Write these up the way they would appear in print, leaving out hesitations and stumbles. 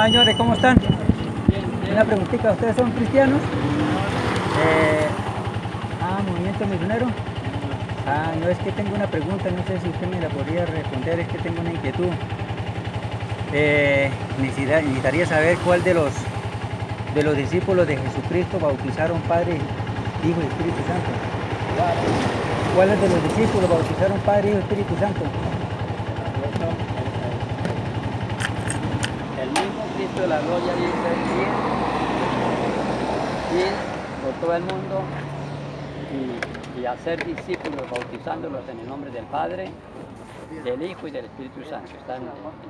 señores, ¿cómo están? Una preguntita, ¿ustedes son cristianos? Movimiento misionero. No, es que tengo una pregunta, no sé si usted me la podría responder, es que tengo una inquietud. Necesitaría saber cuál de los discípulos de Jesucristo bautizaron Padre, Hijo y Espíritu Santo. ¿Cuáles de los discípulos bautizaron Padre, Hijo y Espíritu Santo? El mismo Cristo de la gloria dice, ir por todo el mundo y hacer discípulos, bautizándolos en el nombre del Padre, del Hijo y del Espíritu Santo. Está en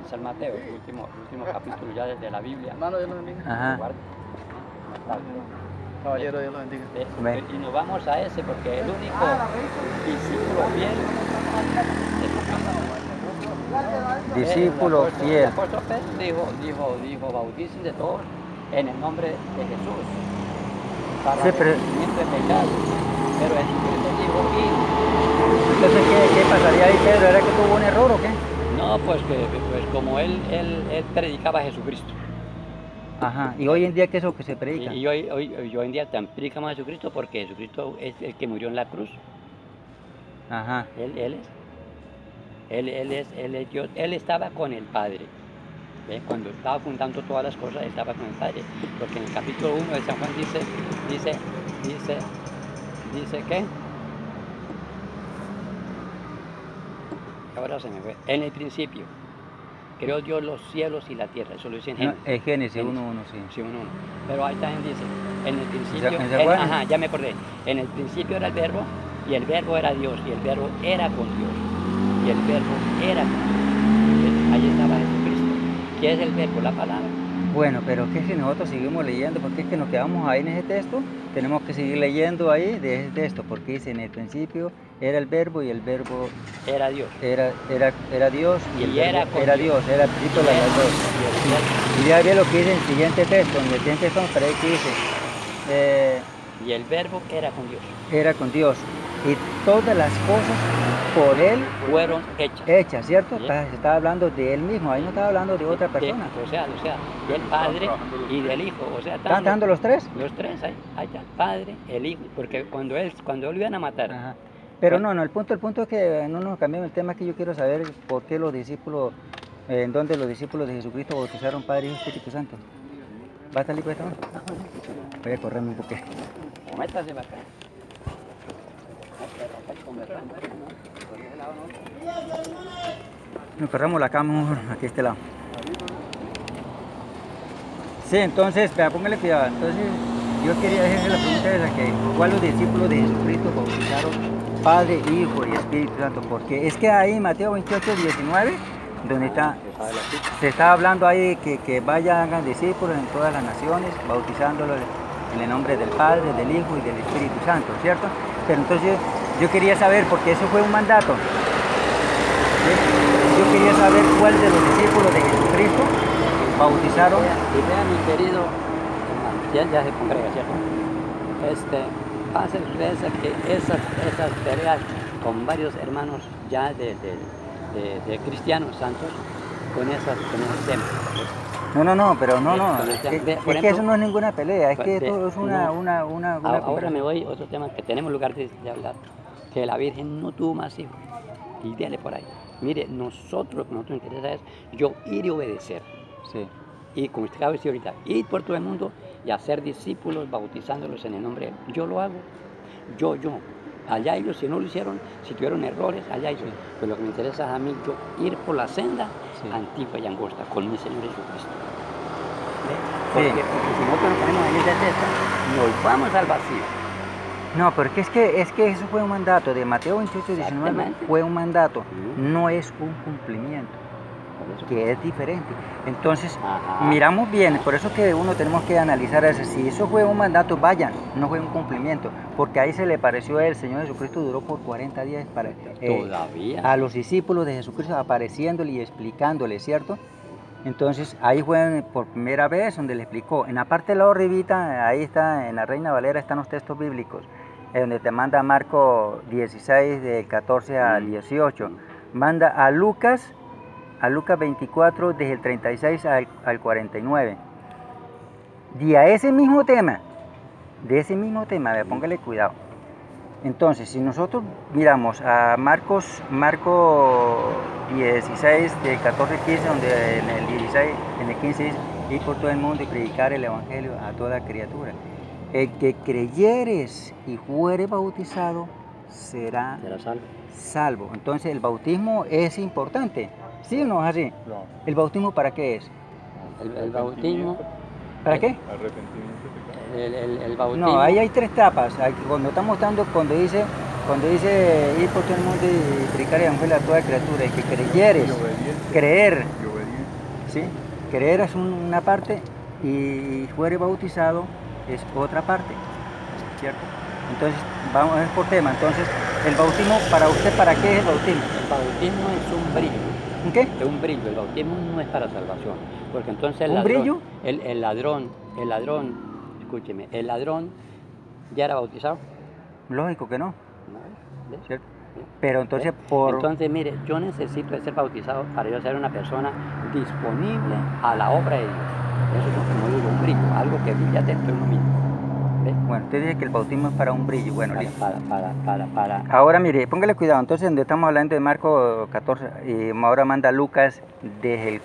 San Mateo, el último capítulo ya desde la Biblia. Hermano, Dios los bendiga. Ajá. Caballero, Dios los bendiga. Y nos vamos a ese porque el único discípulo fiel es Discípulo fiel. El apóstol Pedro dijo, bauticen de todos en el nombre de Jesús para Sí, pero- arrepentimiento de pecado. Pero Jesucristo dijo, ir. Entonces, ¿qué pasaría ahí, Pedro? ¿Era que tuvo un error o qué? No, pues como él predicaba a Jesucristo. Ajá. ¿Y hoy en día qué es lo que se predica? Y hoy en día también predicamos a Jesucristo porque Jesucristo es el que murió en la cruz. Ajá. Él es Dios. Él estaba con el Padre. ¿Ve? Cuando estaba fundando todas las cosas, él estaba con el Padre. Porque en el capítulo 1 de San Juan dice ¿qué? Ahora se me fue. En el principio creó Dios los cielos y la tierra. Eso lo dice en No, Génesis. Génesis 1:1, sí. Sí, 1:1. Pero ahí también dice, en el principio, ¿En San Juan? ya me acordé. En el principio era el verbo, y el verbo era Dios, y el verbo era con Dios, y el verbo era con Dios. Ahí estaba Jesucristo. ¿Qué es el verbo? La palabra. Bueno, pero que si nosotros seguimos leyendo, porque es que nos quedamos ahí en ese texto, tenemos que seguir leyendo ahí de ese texto, porque dice en el principio era el verbo y el verbo Era Dios. era Dios y el Y era verbo con era Dios. Dios, era el principio de las dos. Y ya ve lo que dice en el siguiente texto, en el siguiente texto, pero ahí que dice, Y el verbo era con Dios. era con Dios, y todas las cosas por Él Fueron hechas. hechas, ¿cierto? Bien. Se estaba hablando de Él mismo, ahí no estaba hablando de otra persona. O sea, del Padre y del Hijo. O sea, ¿Están dando los tres? los tres ahí está el Padre, el Hijo, porque cuando él lo iban a matar. Ajá. Pero no, el punto es que no nos cambiamos el tema, que yo quiero saber por qué los discípulos, en dónde los discípulos de Jesucristo bautizaron Padre, Hijo y Espíritu Santo. ¿Va a salir pues esto? Voy a correrme un poquito. Métase para acá. Nos corramos la cama mejor, aquí a este lado. Sí, entonces, vea, póngale cuidado. Entonces, yo quería hacerle la pregunta esa, que ¿cuál los discípulos de Jesucristo bautizaron Padre, Hijo y Espíritu Santo? Porque es que ahí en Mateo 28:19, donde se está hablando ahí que vayan, hagan discípulos en todas las naciones, bautizándolos en el nombre del Padre, del Hijo y del Espíritu Santo, ¿cierto? Pero entonces yo quería saber, porque eso fue un mandato, ¿sí? Yo quería saber cuál de los discípulos de Jesucristo bautizaron. Y vea, mi querido hermano, ya se congrega, ¿cierto? Pasa que esas peleas con varios hermanos ya de cristianos santos, con esos temas. No, pero no. Por Es ejemplo, que eso no es ninguna pelea, es que de- esto es una Ahora me voy a otro tema que tenemos lugar de hablar, que la Virgen no tuvo más hijos. Y dale por ahí. Mire, nosotros lo que nos interesa es yo ir y obedecer. Sí. Y como usted acaba de decir ahorita, ir por todo el mundo y hacer discípulos, bautizándolos en el nombre de Él. Yo lo hago. Yo. Allá ellos, si no lo hicieron, si tuvieron errores, allá ellos. Sí. Pero lo que me interesa es a mí, yo ir por la senda Sí. antigua y angosta con mi Señor Jesucristo. ¿Ve? Sí. Porque si nosotros nos ponemos en esa testa, nos vamos al vacío. No, porque es que eso fue un mandato, de Mateo 28:19 Exactamente. fue un mandato, Ujú. no es un cumplimiento, Por eso. que es diferente. Entonces, Ajá. miramos bien, por eso que uno tenemos que analizar eso. Si eso fue un mandato, vayan, no fue un cumplimiento, porque ahí se le pareció el Señor Jesucristo, duró por 40 días para, Todavía. a los discípulos de Jesucristo apareciéndole y explicándole, ¿cierto? Entonces ahí fue por primera vez donde le explicó. En la parte de la arribita, ahí está, en la Reina Valera están los textos bíblicos, donde te manda Marco 16, del 14 al 18. Manda a Lucas a Lucas 24, desde el 36 al 49. Y a ese mismo tema, vea, póngale cuidado. Entonces, si nosotros miramos a Marcos 16, del 14 al 15, donde en el 16, en el 15 dice, ir por todo el mundo y predicar el evangelio a toda criatura. El que creyeres y fuere bautizado será salvo. Entonces, el bautismo es importante. ¿Sí o no es así? No. ¿El bautismo para qué es? El bautismo. ¿Para qué? Arrepentimiento de pecado. El bautismo. No, ahí hay tres etapas. Cuando está mostrando, cuando dice ir por todo el mundo y predicar el evangelio a toda criatura, el que creyeres, creer, ¿sí? Creer es una parte y fuere bautizado es otra parte, ¿cierto? Entonces, vamos a ver por tema. Entonces, el bautismo, para usted, ¿para qué es el bautismo? El bautismo es un brillo. ¿Un qué? Es un brillo. El bautismo no es para salvación. Porque entonces ¿Un brillo? El ladrón, escúcheme, el ladrón ya era bautizado. Lógico que no, ¿No? ¿Ves? ¿cierto? Pero entonces, por... Entonces, mire, yo necesito ser bautizado para yo ser una persona disponible a la obra de Dios. Eso es como digo, un brillo, algo que brilla dentro de uno mismo. ¿Ves? Bueno, usted dice que el bautismo es para un brillo. Bueno, listo. Para. Ahora mire, póngale cuidado. Entonces, donde estamos hablando de Marcos 14, y ahora manda Lucas desde el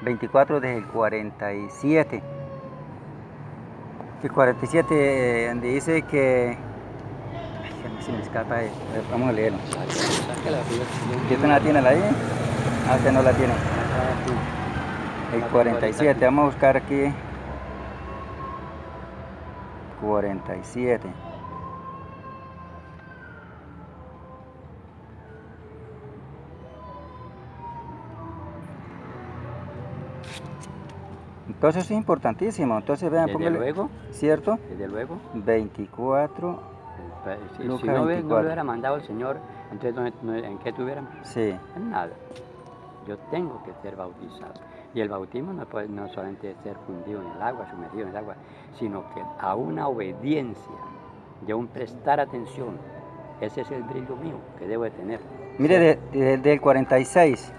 24, desde el 47. El 47, donde dice que... Ay, se me escapa. Vamos a leerlo. ¿Usted no la tiene ahí? Ah, usted no la tiene. El 47, vamos a buscar aquí. 47. Entonces es importantísimo. Entonces vean, Desde póngale, luego, ¿cierto? desde luego. 24. Si Lucas no, 24. no lo hubiera mandado el Señor, entonces ¿en qué tuviéramos? Sí. En nada. Yo tengo que ser bautizado. Y el bautismo no solamente ser fundido en el agua, sumergido en el agua, sino que a una obediencia, de un prestar atención. Ese es el brillo mío que debo de tener. Mire, del 46,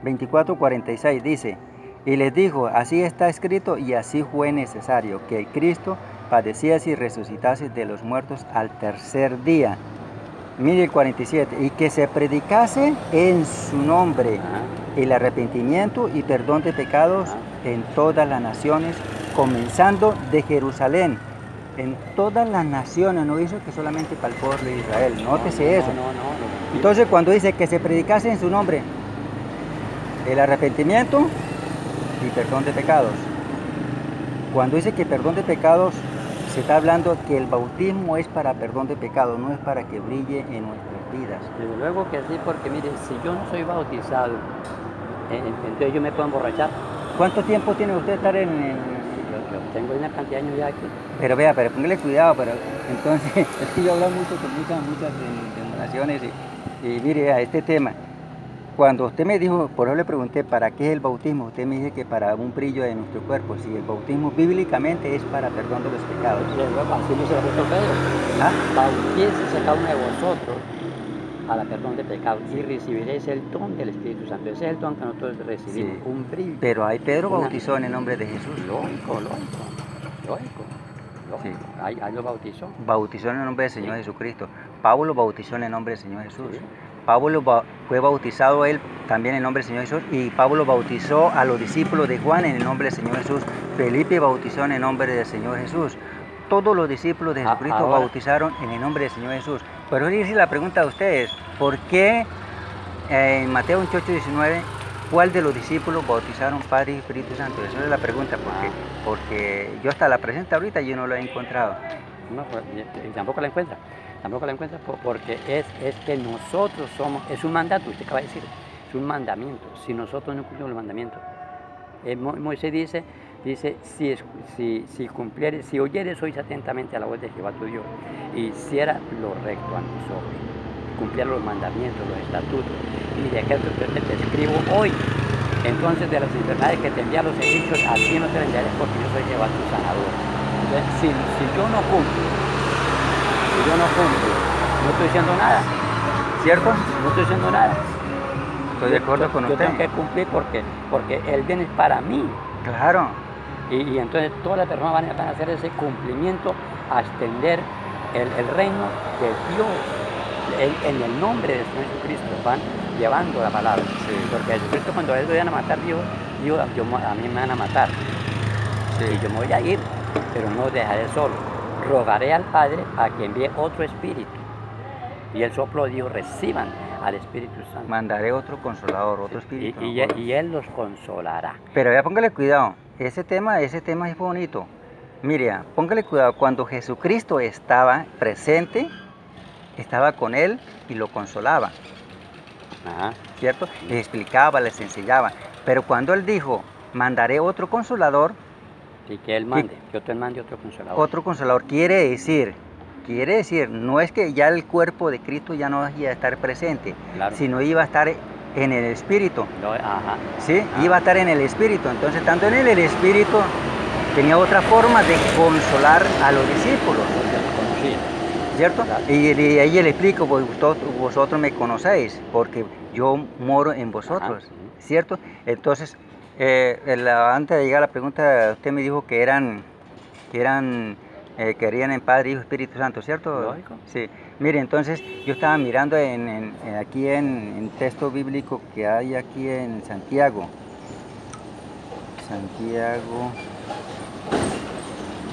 24-46 dice, y les dijo, así está escrito y así fue necesario, que el Cristo padeciese y resucitase de los muertos al tercer día. Mire el 47, y que se predicase en su nombre el arrepentimiento y perdón de pecados en todas las naciones, comenzando de Jerusalén. En todas las naciones, no dice que solamente para el pueblo de Israel, nótese eso. Entonces, cuando dice que se predicase en su nombre el arrepentimiento y perdón de pecados, cuando dice que perdón de pecados, se está hablando que el bautismo es para perdón de pecados, no es para que brille en nuestras vidas. Desde luego que sí, porque mire, si yo no soy bautizado, entonces yo me puedo emborrachar. ¿Cuánto tiempo tiene usted estar en Yo tengo una cantidad de años ya aquí. Pero vea, pero póngale cuidado, pero entonces, es que yo hablo mucho con muchas denominaciones y mire, a este tema, cuando usted me dijo, por eso le pregunté, ¿para qué es el bautismo? Usted me dice que para un brillo de nuestro cuerpo, si el bautismo bíblicamente es para perdón de los pecados. Así no se lo puso Pedro. ¿Ah? Bautícese cada uno de vosotros a la perdón de pecados y recibiréis el don del Espíritu Santo. Ese es el don que nosotros recibimos, Sí. un brillo. Pero ahí Pedro bautizó en el nombre de Jesús. Lógico. Sí. Ahí lo bautizó. Bautizó en el nombre del Señor Jesucristo. Pablo bautizó en el nombre del Señor Jesús. Sí. Pablo fue bautizado él también en el nombre del Señor Jesús, y Pablo bautizó a los discípulos de Juan en el nombre del Señor Jesús. Felipe bautizó en el nombre del Señor Jesús. Todos los discípulos de Jesucristo Ahora, bautizaron en el nombre del Señor Jesús. Pero yo hice la pregunta a ustedes, ¿por qué en Mateo 28:19, cuál de los discípulos bautizaron Padre y Espíritu Santo? Esa es la pregunta, porque yo hasta la presente ahorita yo no lo he encontrado. No, y tampoco la encuentra. Porque es que nosotros somos, es un mandato, usted acaba de decir, es un mandamiento. Si nosotros no cumplimos los mandamientos, Moisés dice, si oyeres hoy atentamente a la voz de Jehová tu Dios, y hiciera lo recto ante tus ojos, cumpliera los mandamientos, los estatutos, y de aquel que te escribo hoy, entonces de las enfermedades que te envían los egipcios, a ti no te enviaré, porque yo soy Jehová tu sanador. Entonces, si yo no cumplo, no estoy diciendo nada, ¿Cierto? no estoy diciendo nada. Estoy de acuerdo con Yo usted. tengo que cumplir porque el bien es para mí. Claro. Y entonces todas las personas van a hacer ese cumplimiento a extender el reino de Dios. En el nombre de Jesucristo van llevando la palabra. Sí. Porque Jesucristo cuando ellos iban a matar, dijo, a mí me van a matar. Y yo me voy a ir, pero no dejaré solo. Rogaré al Padre a que envíe otro espíritu. Y el soplo dijo, reciban al Espíritu Santo. Mandaré otro consolador, otro espíritu. Y Él los consolará. Pero ya póngale cuidado, ese tema es bonito. Mire, póngale cuidado, cuando Jesucristo estaba presente, estaba con él y lo consolaba, Ajá. ¿cierto? Les explicaba, les enseñaba. Pero cuando él dijo, mandaré otro consolador, Y que Él mande, que otro consolador. quiere decir, no es que ya el cuerpo de Cristo ya no iba a estar presente, Claro. sino iba a estar en el Espíritu. Ajá. ¿Sí? Iba a estar en el Espíritu. Entonces, tanto en él, el Espíritu tenía otra forma de consolar a los discípulos, ¿cierto? Claro. Y ahí le explico, pues, vosotros me conocéis, porque yo moro en vosotros, Ajá, sí. ¿cierto? Entonces, antes de llegar a la pregunta, usted me dijo que querían en Padre, Hijo, Espíritu Santo, ¿cierto? Lógico. Sí. Mire, entonces yo estaba mirando aquí en texto bíblico que hay aquí en Santiago.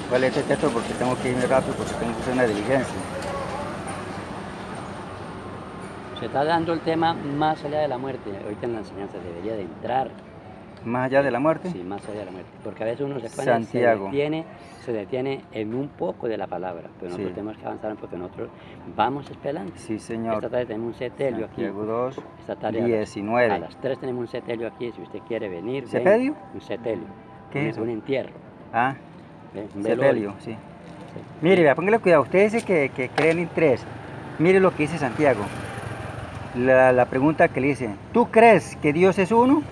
¿Cuál es este texto? Porque tengo que irme rápido, porque tengo que hacer una diligencia. Se está dando el tema más allá de la muerte. Ahorita en la enseñanza debería de entrar. Más allá de la muerte. Sí, más allá de la muerte. Porque a veces uno Santiago. se detiene en un poco de la palabra. Pero nosotros Sí. tenemos que avanzar porque nosotros vamos esperando. Sí, señor. Esta tarde tenemos un setelio aquí. Santiago 2, Esta tarde 19. a las 3 tenemos un setelio aquí. Si usted quiere venir. ¿Setelio? venga. Un setelio. ¿Qué es eso? Un entierro. Ah, Un sepelio, sí. Sí. Mire, vea, póngale cuidado. Usted dice que creen en tres. Mire lo que dice Santiago. La pregunta que le dice, ¿tú crees que Dios es uno?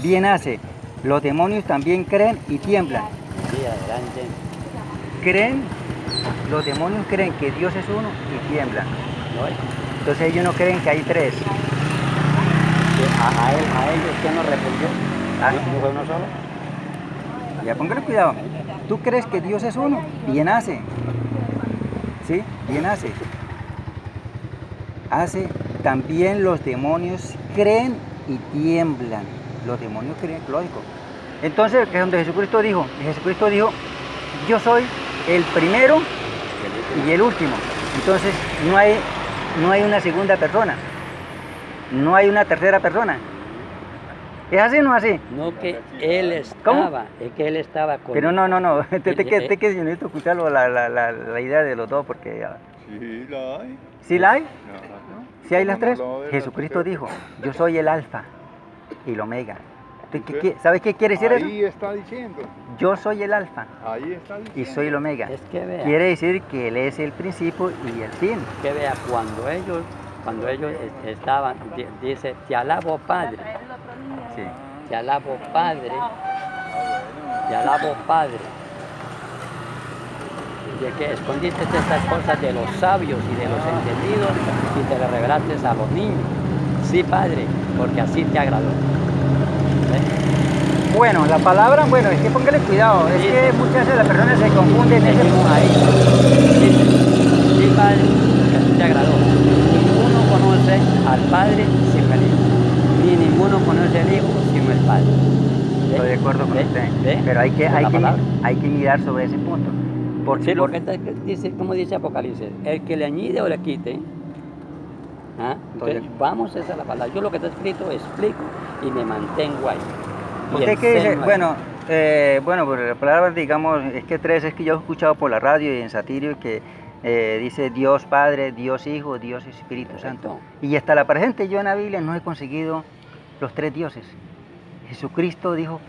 Bien hace. Los demonios también creen y tiemblan. Sí, adelante. Los demonios creen que Dios es uno y tiemblan. ¿No? Entonces ellos no creen que hay tres. A ellos, ¿quién nos respondió? Ah. ¿No fue uno solo? Ya póngale cuidado. ¿Tú crees que Dios es uno? Bien hace. ¿Sí? Bien hace. Hace. También los demonios creen y tiemblan. Los demonios creen, lógico. Entonces, que es donde Jesucristo dijo, yo soy el primero y el último. Entonces, no hay una segunda persona. No hay una tercera persona. ¿Es así o no es así? No, que él ¿Cómo? estaba, es que él estaba con... Pero no. Te que yo necesito escucharlo, la idea de los dos, porque... Sí, la hay. ¿Sí la hay? No. ¿Sí hay las No, tres? no, de las Jesucristo tres. dijo, yo soy el alfa y el omega. ¿Usted? ¿Sabes qué quiere decir eso? Ahí está diciendo. Yo soy el alfa Ahí está diciendo. y soy el omega. Es que vea, Quiere decir que Él es el principio y el fin. que vea, cuando ellos estaban, dice, te alabo Padre, Sí. te alabo Padre, te alabo Padre, de que escondiste estas cosas de los sabios y de los entendidos y te las revelaste a los niños. Sí, Padre, porque así te agradó. ¿Ves? Bueno, la palabra, es que póngale cuidado, es Sí, que sí. muchas veces las personas se confunden en ese Decimos punto. ahí, dice, sí, Padre, porque así te agradó. Ninguno conoce al Padre sino el Hijo, ni ninguno conoce al Hijo sino el Padre. ¿Ves? Estoy de acuerdo con ¿Ves? usted, ¿Ves? pero hay Por la palabra. que mirar sobre ese punto. Sí, lo que dice, como dice Apocalipsis, el que le añade o le quite. ¿Ah? Entonces, vamos a esa la palabra. Yo lo que está escrito explico y me mantengo ahí. Y ¿Usted qué dice? enseño ahí. Por la palabra, digamos, es que yo he escuchado por la radio y en Satirio que dice Dios Padre, Dios Hijo, Dios Espíritu Santo. Correcto. Y hasta la presente yo en la Biblia no he conseguido los tres dioses. Jesucristo dijo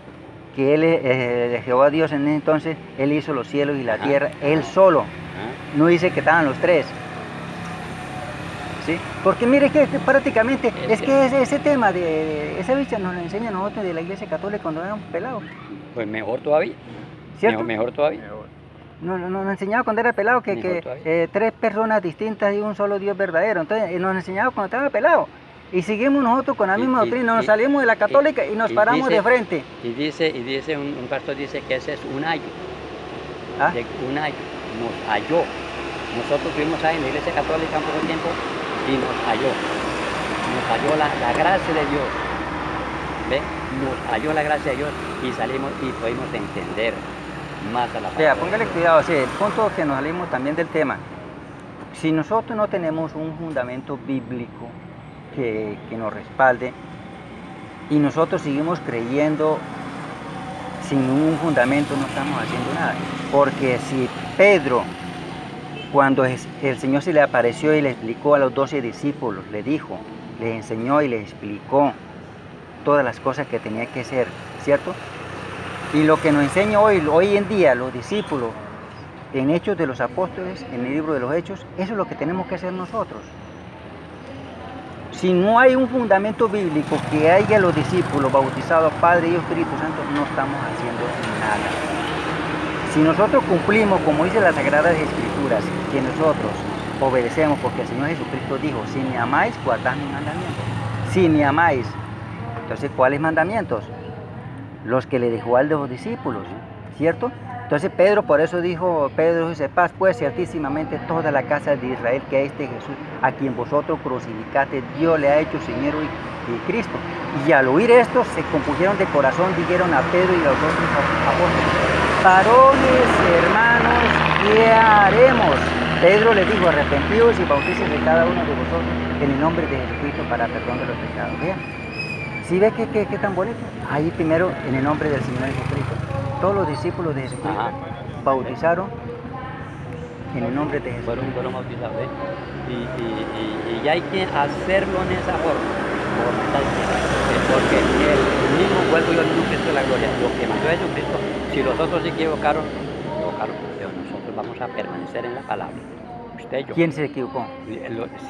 que Él es Jehová Dios en ese entonces, Él hizo los cielos y la Ajá. tierra, Él solo. ¿Ah? No dice que estaban los tres. ¿Sí? Porque mire que prácticamente ese tema de esa bicha nos lo enseña a nosotros de la Iglesia Católica cuando éramos pelados. Pues mejor todavía. ¿Cierto? Mejor todavía. Nos enseñaba cuando era pelado Mejor todavía. tres personas distintas y un solo Dios verdadero. Entonces nos enseñaba cuando estaba pelado. Y seguimos nosotros con la misma doctrina, nos salimos de la católica y nos paramos de frente. Y dice un pastor dice que ese es un ayo. ¿Ah? Un ayo. Nos halló. Nosotros fuimos ahí en la iglesia católica un poco tiempo y nos halló. Nos halló la gracia de Dios. ¿Ve? Nos halló la gracia de Dios y salimos y pudimos entender más a la palabra. Vea, póngale cuidado, sí, el punto que nos salimos también del tema. Si nosotros no tenemos un fundamento bíblico que nos respalde y nosotros seguimos creyendo sin un fundamento, no estamos haciendo nada. Porque si Pedro, cuando el Señor se le apareció y le explicó a los 12 discípulos, le dijo, les enseñó y les explicó todas las cosas que tenía que hacer, ¿cierto? Y lo que nos enseña hoy en día los discípulos en Hechos de los Apóstoles, en el libro de los Hechos, eso es lo que tenemos que hacer nosotros. Si no hay un fundamento bíblico que haya los discípulos bautizados, Padre, Hijo, Espíritu Santo, no estamos haciendo nada. Si nosotros cumplimos, como dice las Sagradas Escrituras, que nosotros obedecemos, porque el Señor Jesucristo dijo, si me amáis, guardad mis mandamientos. Si me amáis, entonces, ¿cuáles mandamientos? Los que le dejó a los discípulos, ¿cierto? Entonces Pedro, por eso dijo, Pedro dice, paz pues ciertísimamente toda la casa de Israel, que a este Jesús, a quien vosotros crucificaste, Dios le ha hecho Señor y Cristo. Y al oír esto, se compusieron de corazón, dijeron a Pedro y a los otros apóstoles, varones, hermanos, ¿qué haremos? Pedro le dijo, arrepentidos y bautícense cada uno de vosotros en el nombre de Jesucristo para perdón de los pecados. Vean, ¿sí ve qué tan bonito? Ahí primero, en el nombre del Señor Jesucristo. Todos los discípulos de Jesucristo bautizaron en el nombre de Jesús. Fueron bautizados, ¿eh? Y hay que hacerlo en esa forma. Porque el mismo vuelvo yo al mismo Cristo de la gloria. Lo que mandó Jesucristo, si los otros se equivocaron, pero nosotros vamos a permanecer en la palabra. Usted y yo. ¿Quién se equivocó?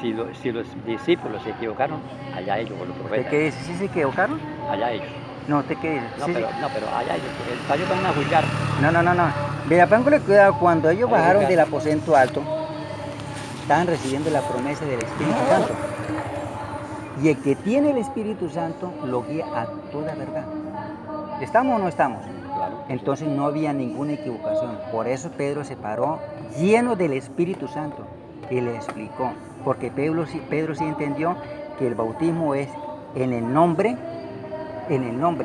Si los discípulos se equivocaron, allá ellos, con los profetas. ¿De qué dice? ¿Sí se equivocaron? Allá ellos. No, ¿te qué dice? No, Sí, pero, sí. no, pero allá ellos. Para ellos van a juzgar. No. Mira, póngale cuidado, cuando ellos Ahí bajaron está. del aposento alto, estaban recibiendo la promesa del Espíritu Santo. Y el que tiene el Espíritu Santo lo guía a toda verdad. ¿Estamos o no estamos? Claro. Entonces no había ninguna equivocación. Por eso Pedro se paró lleno del Espíritu Santo y le explicó. Porque Pedro sí entendió que el bautismo es en el nombre,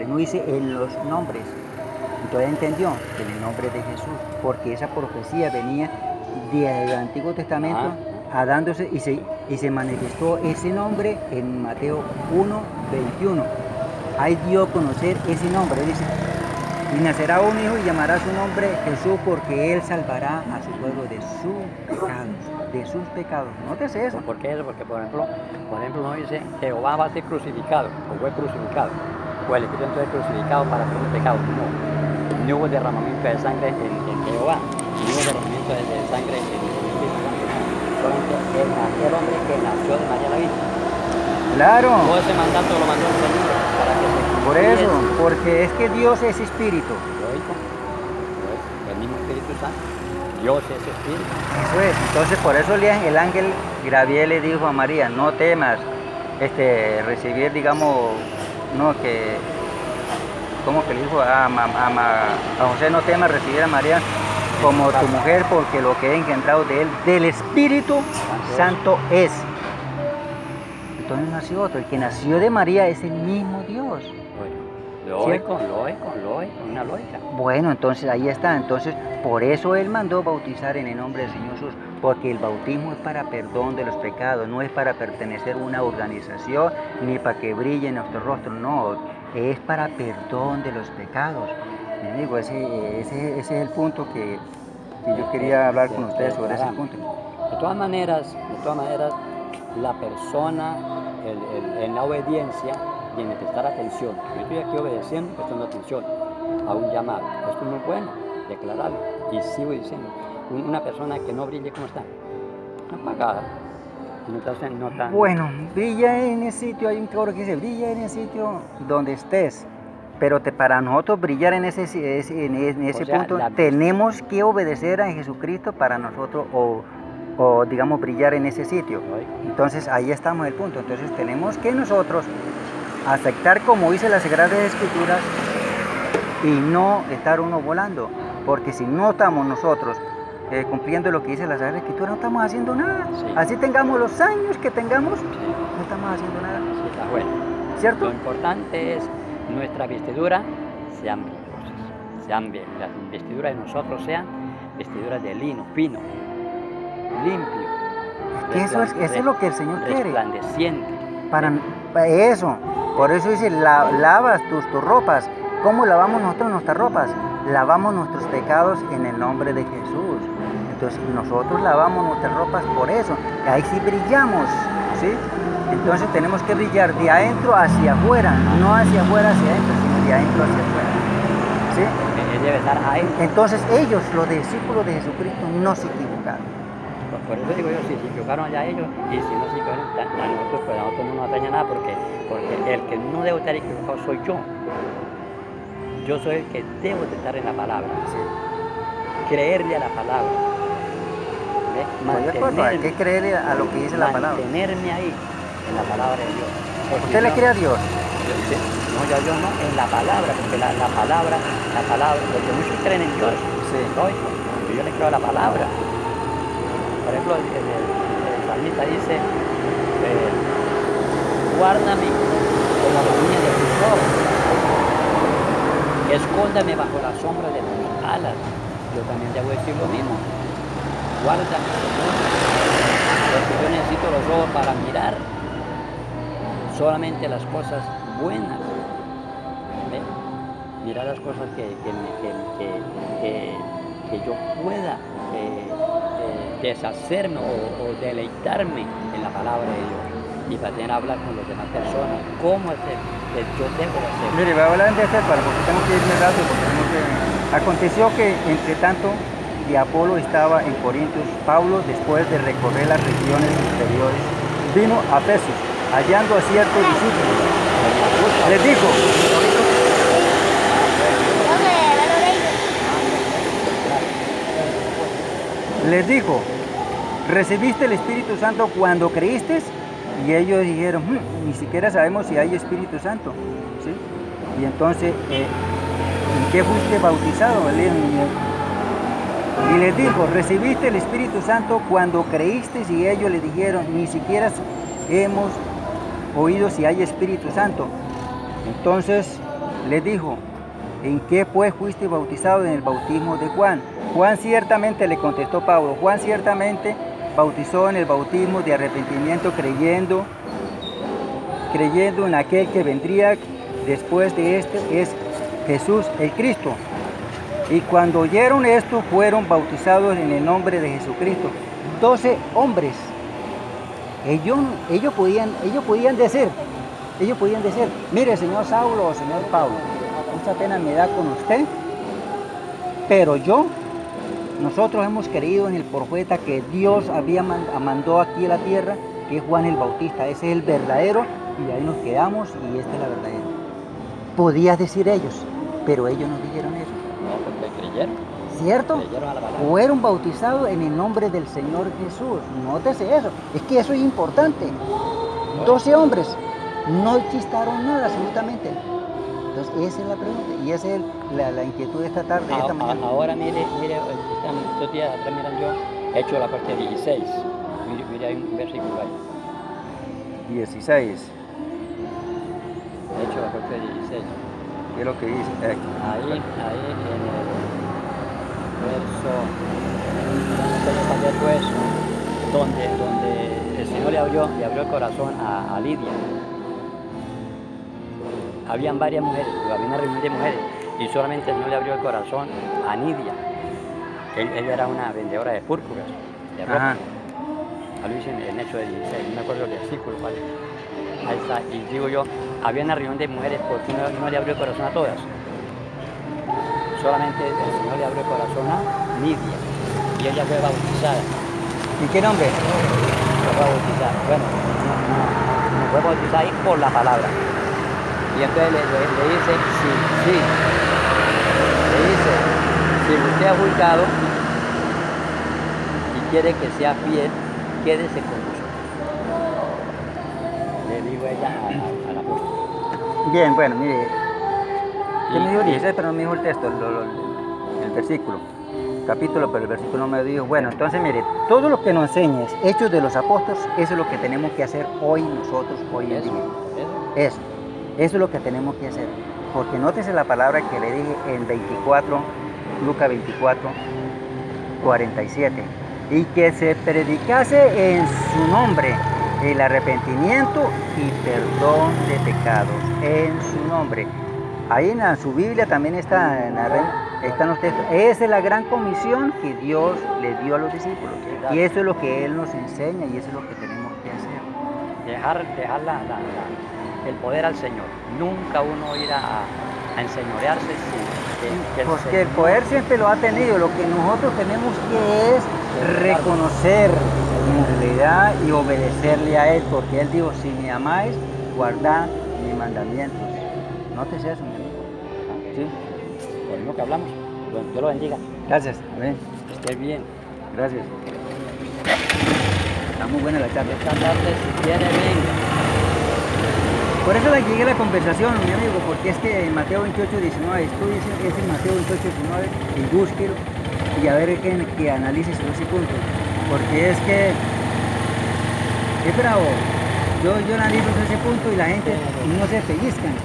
no dice en los nombres. Entonces entendió que en el nombre de Jesús, porque esa profecía venía del Antiguo Testamento dándose y se manifestó ese nombre en Mateo 1:21. Ahí dio a conocer ese nombre, dice, y nacerá un hijo y llamará su nombre Jesús, porque él salvará a su pueblo de sus pecados. Nótese eso. ¿Por qué eso? Porque, por ejemplo, no dice Jehová va a ser crucificado, o fue crucificado, o el Espíritu Santo es crucificado para que los pecados. No hubo derramamiento de sangre en Jehová, no hubo derramamiento de sangre en el Espíritu Santo. Solamente el hombre que nació de María la Virgen. Claro. Todo ese mandato lo mandó el Señor para que se Por eso, porque es que Dios es espíritu. Lógico, el mismo Espíritu Santo. Dios es espíritu. Eso es. Entonces por eso el ángel Gabriel le dijo a María, no temas recibir, digamos, no que, ¿cómo que le dijo a José? No temas recibir a María como tu mujer, porque lo que he engendrado de él, del Espíritu Santo es. Entonces nació otro, el que nació de María es el mismo Dios. Lógico, una lógica. Bueno, entonces ahí está. Entonces, por eso Él mandó bautizar en el nombre del Señor Jesús, porque el bautismo es para perdón de los pecados, no es para pertenecer a una organización, ni para que brille nuestro rostro, no, es para perdón de los pecados. Y digo, ese es el punto que yo quería hablar con ustedes sobre ese punto. De todas maneras, la persona en la obediencia tiene que prestar atención. Yo estoy aquí obedeciendo, prestando atención a un llamado. Esto no es bueno, declararlo. Y sigo diciendo, una persona que no brille, ¿cómo está? Apagada. Entonces no está. Bueno, brilla en el sitio, hay un coro que dice, brilla en el sitio donde estés. Pero para nosotros brillar en ese punto, tenemos que obedecer a Jesucristo para nosotros o digamos brillar en ese sitio. Lógico. Entonces ahí estamos en el punto. Entonces tenemos que nosotros aceptar como dice las Sagradas Escrituras y no estar uno volando, porque si no estamos nosotros cumpliendo lo que dice la Sagrada Escritura, no estamos haciendo nada. Sí. Así tengamos los años que tengamos, Sí, no estamos haciendo nada, sí, está bueno. ¿cierto? Lo importante es nuestra vestidura sean brillosas, sean bien, las vestiduras de nosotros sean vestiduras de lino fino, limpio, Que eso es lo que el Señor quiere. resplandeciente. Para eso, por eso dice, lavas tus ropas. ¿Cómo lavamos nosotros nuestras ropas? Lavamos nuestros pecados en el nombre de Jesús. Entonces nosotros lavamos nuestras ropas por eso. Ahí sí brillamos, ¿sí? Entonces tenemos que brillar de adentro hacia afuera, no hacia afuera hacia adentro, sino de adentro hacia afuera, ¿sí? Él debe estar ahí. Entonces ellos, los discípulos de Jesucristo, no se equivocaron. Por eso digo yo, si se equivocaron ya ellos, y si no se equivocaron a nosotros, pues a nosotros no nos atañe nada, porque el que no debe estar equivocado soy yo. Yo soy el que debo de estar en la palabra, creerle a la palabra. Estoy de acuerdo, hay que creerle a lo que dice la palabra. Mantenerme ahí, en la palabra de Dios. Porque ¿Usted le no- cree a Dios? No, yo no, en la palabra, porque la palabra, porque muchos creen en Dios, Sí. lógico, pero yo le creo a la palabra. Por ejemplo, el salmista dice, guárdame con la niña de tus ojos, escóndame bajo la sombra de tus alas. Yo también debo decir lo mismo, guárdame, Señor, porque yo necesito los ojos para mirar solamente las cosas buenas. ¿Ve? Mirar las cosas que yo pueda deshacerme o deleitarme en la palabra de Dios. Y para tener que hablar con las demás personas, cómo es que yo debo de hacer. Mire, voy a hablar de este para porque tengo que irme rápido. Aconteció que entre tanto que Apolo estaba en Corintios, Pablo, después de recorrer las regiones inferiores, vino a Efeso, hallando a ciertos discípulos. Les dijo, ¿recibiste el Espíritu Santo cuando creíste? Y ellos dijeron, ni siquiera sabemos si hay Espíritu Santo, ¿sí? Y entonces, ¿en qué fuiste bautizado? Y les dijo, ¿recibiste el Espíritu Santo cuando creíste? Y ellos le dijeron, ni siquiera hemos oído si hay Espíritu Santo. Entonces les dijo, ¿en qué pues fuiste bautizado? En el bautismo de Juan. Juan ciertamente, le contestó Pablo, Juan ciertamente bautizó en el bautismo de arrepentimiento creyendo en aquel que vendría después de este, es Jesús el Cristo. Y cuando oyeron esto, fueron bautizados en el nombre de Jesucristo. 12 hombres. Ellos podían decir, mire, señor Saulo o señor Pablo, mucha pena me da con usted, pero nosotros hemos creído en el profeta que Dios mandó aquí a la tierra, que es Juan el Bautista. Ese es el verdadero y ahí nos quedamos y esta es la verdadera. Podías decir ellos, pero ellos no dijeron eso. No, porque creyeron. ¿Cierto? Creyeron a la palabra. Fueron bautizados en el nombre del Señor Jesús. Nótese eso. Es que eso es importante. 12 hombres. No chistaron nada absolutamente. Entonces esa es la pregunta y esa es la inquietud de esta tarde, de esta mañana. Ahora mire, estos días atrás miran yo, he hecho la parte 16. Mire, hay un versículo ahí. 16. He hecho la parte 16. ¿Qué es lo que dice? Ahí en el verso, donde el Señor le abrió el corazón a Lidia. Habían varias mujeres, había una reunión de mujeres, y solamente el Señor le abrió el corazón a Nidia. Ella era una vendedora de púrpuras, de ropa. Lo dice en el hecho de 16, no me acuerdo el versículo, ¿vale? Ahí está, y digo yo, había una reunión de mujeres, porque no le abrió el corazón a todas. Solamente el Señor le abrió el corazón a Nidia, y ella fue bautizada. ¿Y qué nombre? Fue bautizada, bueno, no fue bautizada ahí por la palabra. Y entonces le dice, sí, le dice, si usted ha juzgado y quiere que sea fiel, quédese con nosotros. Le digo ella al apóstol. Bien, bueno, mire, que me dijo Y- 16, pero no me dijo el texto, el versículo, capítulo, pero el versículo no me dijo. Bueno, entonces mire, todo lo que nos enseñes, Hechos de los Apóstoles, eso es lo que tenemos que hacer hoy nosotros, hoy en Eso, día. eso. Eso es lo que tenemos que hacer. Porque nótese la palabra que le dije en 24, Lucas 24, 47. Y que se predicase en su nombre el arrepentimiento y perdón de pecados. En su nombre. Ahí en su Biblia también está, están los textos. Esa es la gran comisión que Dios le dio a los discípulos. Y eso es lo que Él nos enseña y eso es lo que tenemos que hacer. Dejar el poder al Señor. Nunca uno ir a enseñorearse sin que Porque el poder siempre lo ha tenido. Lo que nosotros tenemos que es reconocer en realidad y obedecerle a Él. Porque Él dijo, si me amáis, guardad mis mandamientos. Nótese eso, mi amigo. ¿Sí? por lo que hablamos. Bueno, Dios lo bendiga. Gracias. Amén. Que esté bien. Gracias. Está muy buena la charla. Esta tarde, si quiere, venga. Por eso le llegué a la conversación, mi amigo, porque es que en Mateo 28, 19, estudie ese Mateo 28, 19 y búsquelo y a ver que analice ese punto. Porque es que es bravo. Yo analizo ese punto y la gente no se pellizcan.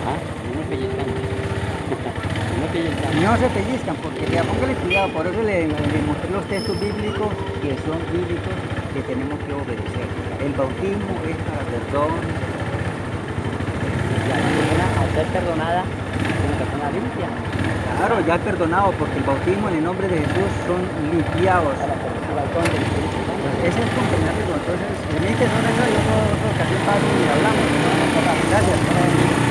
Ajá, uno pellizcando. Uno pellizcando. No se pellizcan porque ya póngale cuidado. Por eso le mostré los textos bíblicos que son bíblicos que tenemos que obedecer. El bautismo es para perdón. Y a la persona, al ser perdonada, es una persona limpia. Claro, ya perdonado, porque el bautismo en el nombre de Jesús son limpiados. A la persona al don del Espíritu Santo. Ese es el punto, mi amigo. Entonces, permítese otra ocasión paso y hablamos. Gracias.